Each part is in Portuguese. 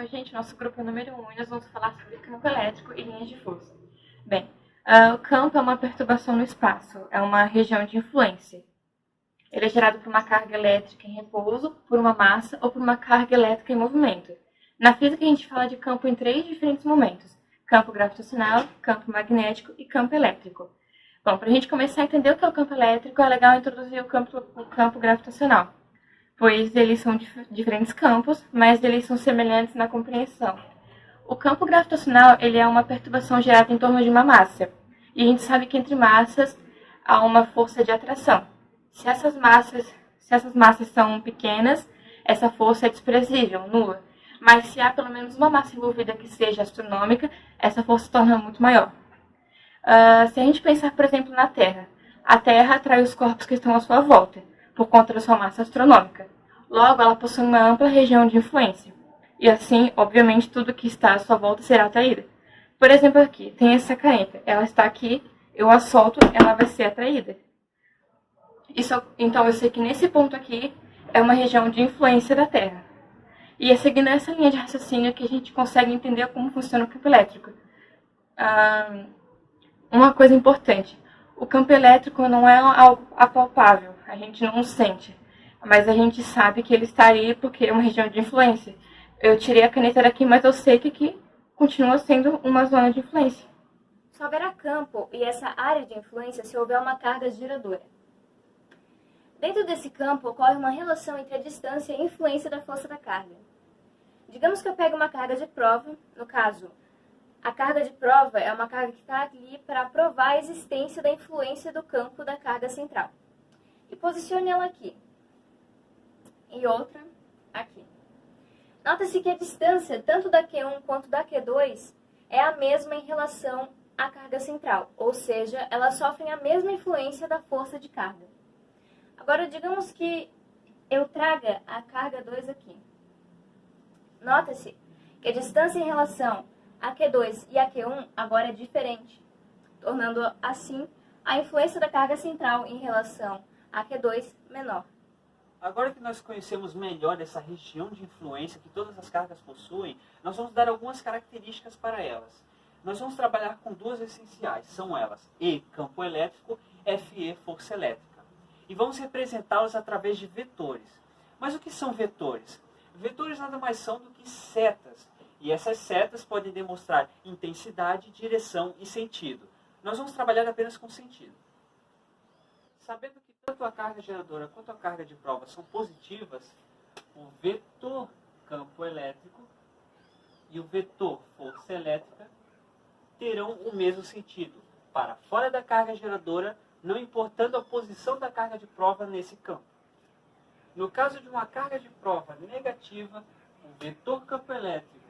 Oi, gente, nosso grupo é número 1 e nós vamos falar sobre campo elétrico e linhas de força. Bem, o campo é uma perturbação no espaço, é uma região de influência. Ele é gerado por uma carga elétrica em repouso, por uma massa ou por uma carga elétrica em movimento. Na física a gente fala de campo em 3 diferentes momentos: campo gravitacional, campo magnético e campo elétrico. Bom, para a gente começar a entender o que é o campo elétrico, é legal introduzir o campo gravitacional, pois eles são diferentes campos, mas eles são semelhantes na compreensão. O campo gravitacional ele é uma perturbação gerada em torno de uma massa, e a gente sabe que entre massas há uma força de atração. Se essas massas são pequenas, essa força é desprezível, nula. Mas se há pelo menos uma massa envolvida que seja astronômica, essa força se torna muito maior. Se a gente pensar, por exemplo, na Terra, a Terra atrai os corpos que estão à sua volta, por conta da sua massa astronômica. Logo, ela possui uma ampla região de influência. E assim, obviamente, tudo que está à sua volta será atraído. Por exemplo, aqui, tem essa caneta. Ela está aqui, eu a solto, ela vai ser atraída. Então, eu sei que nesse ponto aqui é uma região de influência da Terra. E é seguindo essa linha de raciocínio que a gente consegue entender como funciona o campo elétrico. Uma coisa importante, o campo elétrico não é algo apalpável, a gente não o sente, mas a gente sabe que ele está aí porque é uma região de influência. Eu tirei a caneta daqui, mas eu sei que aqui continua sendo uma zona de influência. Só haverá campo e essa área de influência se houver uma carga giradora. Dentro desse campo ocorre uma relação entre a distância e a influência da força da carga. Digamos que eu pego uma carga de prova, no caso, a carga de prova é uma carga que está ali para provar a existência da influência do campo da carga central. E posicione ela aqui. E outra aqui. Nota-se que a distância, tanto da Q1 quanto da Q2, é a mesma em relação à carga central. Ou seja, elas sofrem a mesma influência da força de carga. Agora, digamos que eu traga a carga 2 aqui. Nota-se que a distância em relação a Q2 e a Q1 agora é diferente, tornando assim a influência da carga central em relação a Q2 menor. Agora que nós conhecemos melhor essa região de influência que todas as cargas possuem, nós vamos dar algumas características para elas. Nós vamos trabalhar com duas essenciais, são elas E, campo elétrico, FE, força elétrica. E vamos representá-las através de vetores. Mas o que são vetores? Vetores nada mais são do que setas. E essas setas podem demonstrar intensidade, direção e sentido. Nós vamos trabalhar apenas com sentido. Sabendo que tanto a carga geradora quanto a carga de prova são positivas, o vetor campo elétrico e o vetor força elétrica terão o mesmo sentido, para fora da carga geradora, não importando a posição da carga de prova nesse campo. No caso de uma carga de prova negativa, o vetor campo elétrico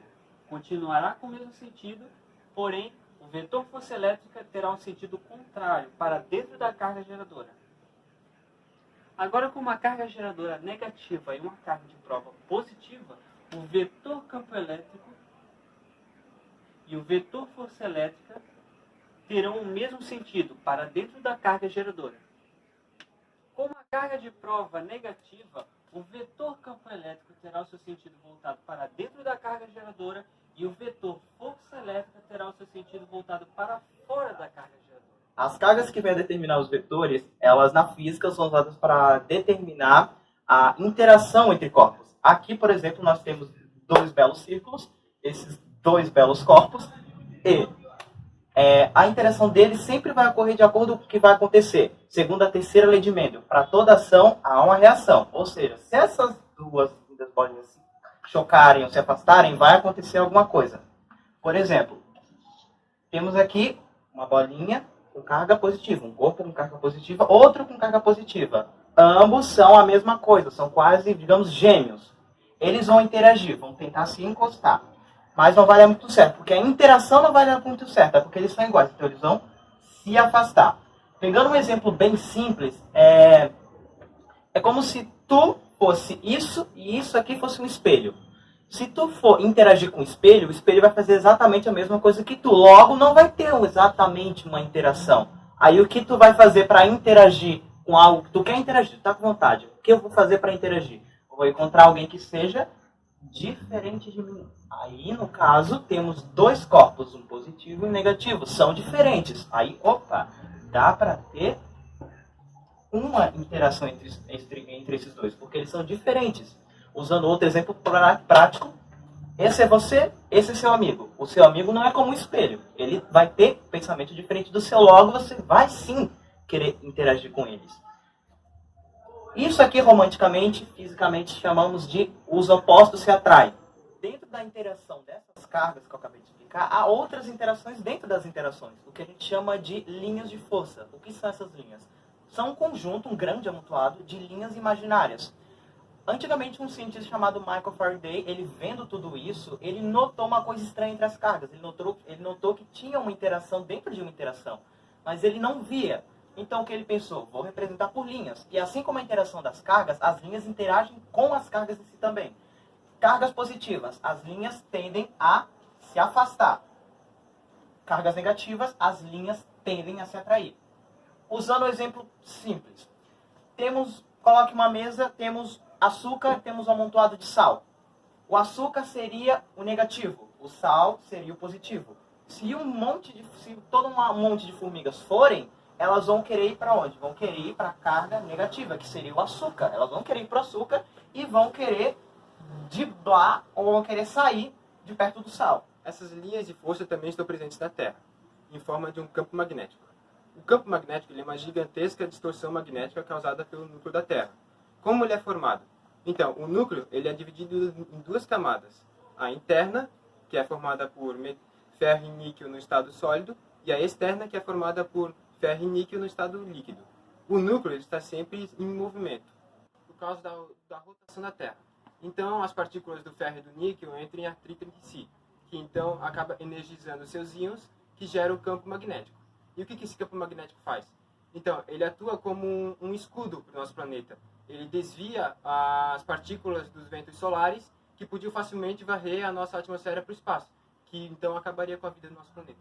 continuará com o mesmo sentido, porém, o vetor força elétrica terá um sentido contrário, para dentro da carga geradora. Agora, com uma carga geradora negativa e uma carga de prova positiva, o vetor campo elétrico e o vetor força elétrica terão o mesmo sentido, para dentro da carga geradora. Com uma carga de prova negativa, o vetor campo elétrico terá o seu sentido voltado para dentro da carga geradora e o vetor força elétrica terá o seu sentido voltado para fora da carga geradora. As cargas que vêm a determinar os vetores, elas na física são usadas para determinar a interação entre corpos. Aqui, por exemplo, nós temos 2 belos círculos, esses 2 belos corpos, e a interação deles sempre vai ocorrer de acordo com o que vai acontecer, segundo a terceira lei de Mendel. Para toda ação, há uma reação. Ou seja, se essas duas bolinhas se chocarem ou se afastarem, vai acontecer alguma coisa. Por exemplo, temos aqui uma bolinha com carga positiva, um corpo com carga positiva, outro com carga positiva. Ambos são a mesma coisa, são quase, digamos, gêmeos. Eles vão interagir, vão tentar se encostar. Mas não vai dar muito certo, porque a interação não vai dar muito certo, é porque eles são iguais, então eles vão se afastar. Pegando um exemplo bem simples, é como se tu fosse isso e isso aqui fosse um espelho. Se tu for interagir com o espelho vai fazer exatamente a mesma coisa que tu. Logo, não vai ter exatamente uma interação. Aí o que tu vai fazer para interagir com algo que tu quer interagir? Tu tá com vontade. O que eu vou fazer para interagir? Eu vou encontrar alguém que seja diferente de mim. Aí, no caso, temos dois corpos, um positivo e um negativo. São diferentes. Aí, opa, dá para ter uma interação entre esses dois, porque eles são diferentes. Usando outro exemplo prático, esse é você, esse é seu amigo. O seu amigo não é como um espelho. Ele vai ter pensamento diferente do seu, logo você vai sim querer interagir com eles. Isso aqui, romanticamente, fisicamente, chamamos de os opostos se atraem. Dentro da interação dessas cargas que eu acabei de explicar, há outras interações dentro das interações, o que a gente chama de linhas de força. O que são essas linhas? São um conjunto, um grande amontoado de linhas imaginárias. Antigamente, um cientista chamado Michael Faraday, ele vendo tudo isso, ele notou uma coisa estranha entre as cargas. Ele notou que tinha uma interação dentro de uma interação, mas ele não via. Então, o que ele pensou? Vou representar por linhas. E assim como a interação das cargas, as linhas interagem com as cargas em si também. Cargas positivas, as linhas tendem a se afastar. Cargas negativas, as linhas tendem a se atrair. Usando um exemplo simples. Coloque uma mesa, temos açúcar, temos um amontoado de sal. O açúcar seria o negativo, o sal seria o positivo. Se todo um monte de formigas forem, elas vão querer ir para onde? Vão querer ir para a carga negativa, que seria o açúcar. Elas vão querer ir para o açúcar e vão querer driblar ou vão querer sair de perto do sal. Essas linhas de força também estão presentes na Terra, em forma de um campo magnético. O campo magnético é uma gigantesca distorção magnética causada pelo núcleo da Terra. Como ele é formado? Então, o núcleo ele é dividido em duas camadas. A interna, que é formada por ferro e níquel no estado sólido, e a externa, que é formada por ferro e níquel no estado líquido. O núcleo ele está sempre em movimento, por causa da rotação da Terra. Então, as partículas do ferro e do níquel entram em atrito entre si, que então acaba energizando seus íons, que geram o campo magnético. E o que esse campo magnético faz? Então, ele atua como um escudo para o nosso planeta. Ele desvia as partículas dos ventos solares que podiam facilmente varrer a nossa atmosfera para o espaço, que então acabaria com a vida do nosso planeta.